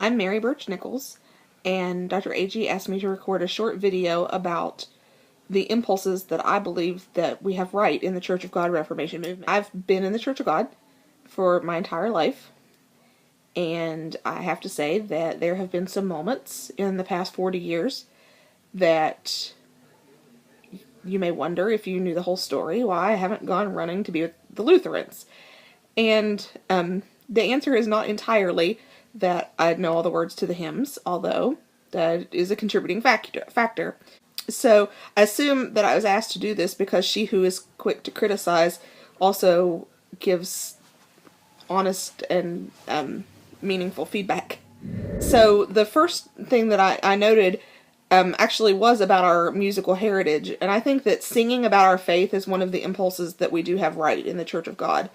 I'm Mary Birch Nichols, and Dr. A.G. asked me to record a short video about the impulses that I believe that we have right in the Church of God Reformation movement. I've been in the Church of God for my entire life, and I have to say that there have been some moments in the past 40 years that you may wonder, if you knew the whole story, why I haven't gone running to be with the Lutherans. And the answer is not entirely that I know all the words to the hymns, although that is a contributing factor. So I assume that I was asked to do this because she who is quick to criticize also gives honest and meaningful feedback. So the first thing that I noted actually was about our musical heritage, and I think that singing about our faith is one of the impulses that we do have right in the Church of God.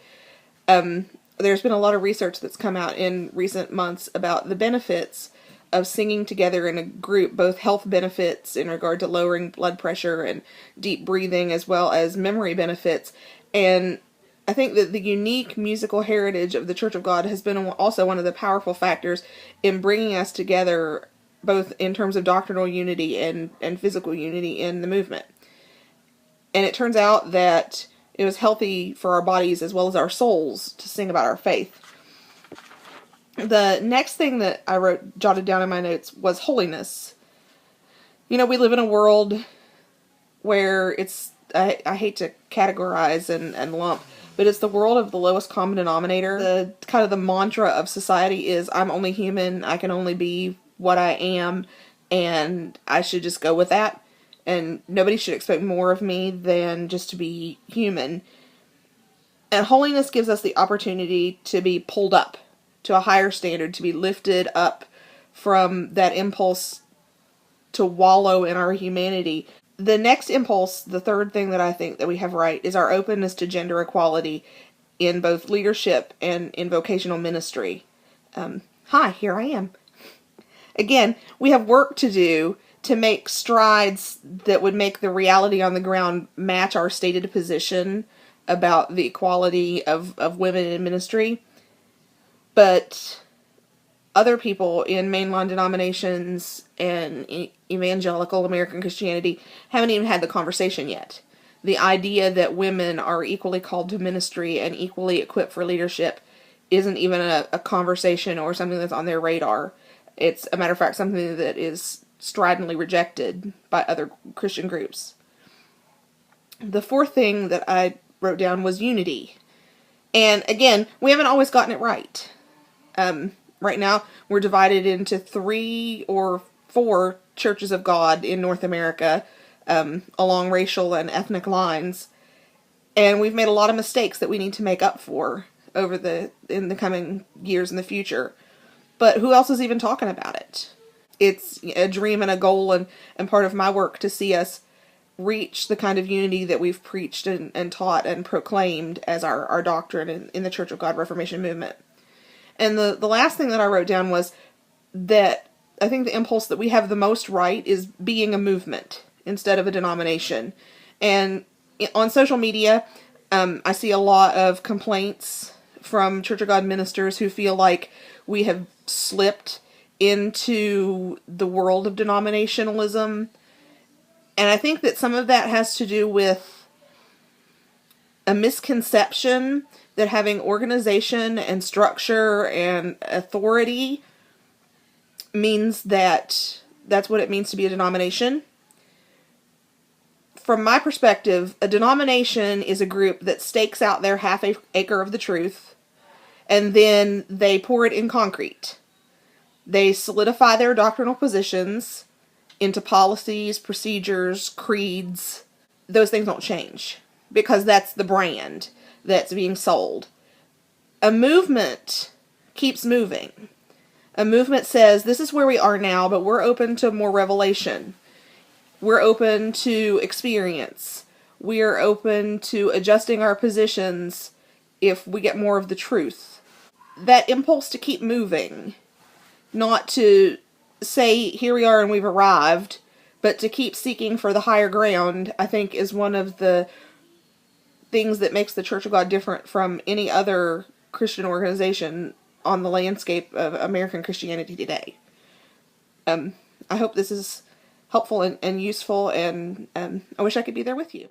There's been a lot of research that's come out in recent months about the benefits of singing together in a group, both health benefits in regard to lowering blood pressure and deep breathing, as well as memory benefits. And I think that the unique musical heritage of the Church of God has been also one of the powerful factors in bringing us together, both in terms of doctrinal unity and physical unity in the movement. And it turns out that it was healthy for our bodies as well as our souls to sing about our faith. The next thing that I jotted down in my notes was holiness. You know, we live in a world where I hate to categorize and lump, but it's the world of the lowest common denominator. The kind of the mantra of society is, I'm only human, I can only be what I am, and I should just go with that. And nobody should expect more of me than just to be human. And holiness gives us the opportunity to be pulled up to a higher standard, to be lifted up from that impulse to wallow in our humanity. The next impulse, the third thing that I think that we have right, is our openness to gender equality in both leadership and in vocational ministry. Hi, here I am. Again, we have work to do to make strides that would make the reality on the ground match our stated position about the equality of women in ministry. But other people in mainline denominations and evangelical American Christianity haven't even had the conversation yet. The idea that women are equally called to ministry and equally equipped for leadership isn't even a conversation or something that's on their radar. It's, a matter of fact, something that is stridently rejected by other Christian groups. The fourth thing that I wrote down was unity. And again, we haven't always gotten it right. Right now, we're divided into 3 or 4 churches of God in North America, along racial and ethnic lines. And we've made a lot of mistakes that we need to make up for in the coming years in the future. But who else is even talking about it? It's a dream and a goal and part of my work to see us reach the kind of unity that we've preached and taught and proclaimed as our doctrine in the Church of God Reformation movement. And the last thing that I wrote down was that I think the impulse that we have the most right is being a movement instead of a denomination. And on social media, I see a lot of complaints from Church of God ministers who feel like we have slipped into the world of denominationalism. And I think that some of that has to do with a misconception that having organization and structure and authority means that that's what it means to be a denomination. From my perspective, a denomination is a group that stakes out their half acre of the truth, and then they pour it in concrete. They solidify their doctrinal positions into policies, procedures, creeds. Those things don't change because that's the brand that's being sold. A movement keeps moving. A movement says, this is where we are now, but we're open to more revelation. We're open to experience. We're open to adjusting our positions if we get more of the truth. That impulse to keep moving, not to say, here we are and we've arrived, but to keep seeking for the higher ground, I think is one of the things that makes the Church of God different from any other Christian organization on the landscape of American Christianity today. I hope this is helpful and useful, and I wish I could be there with you.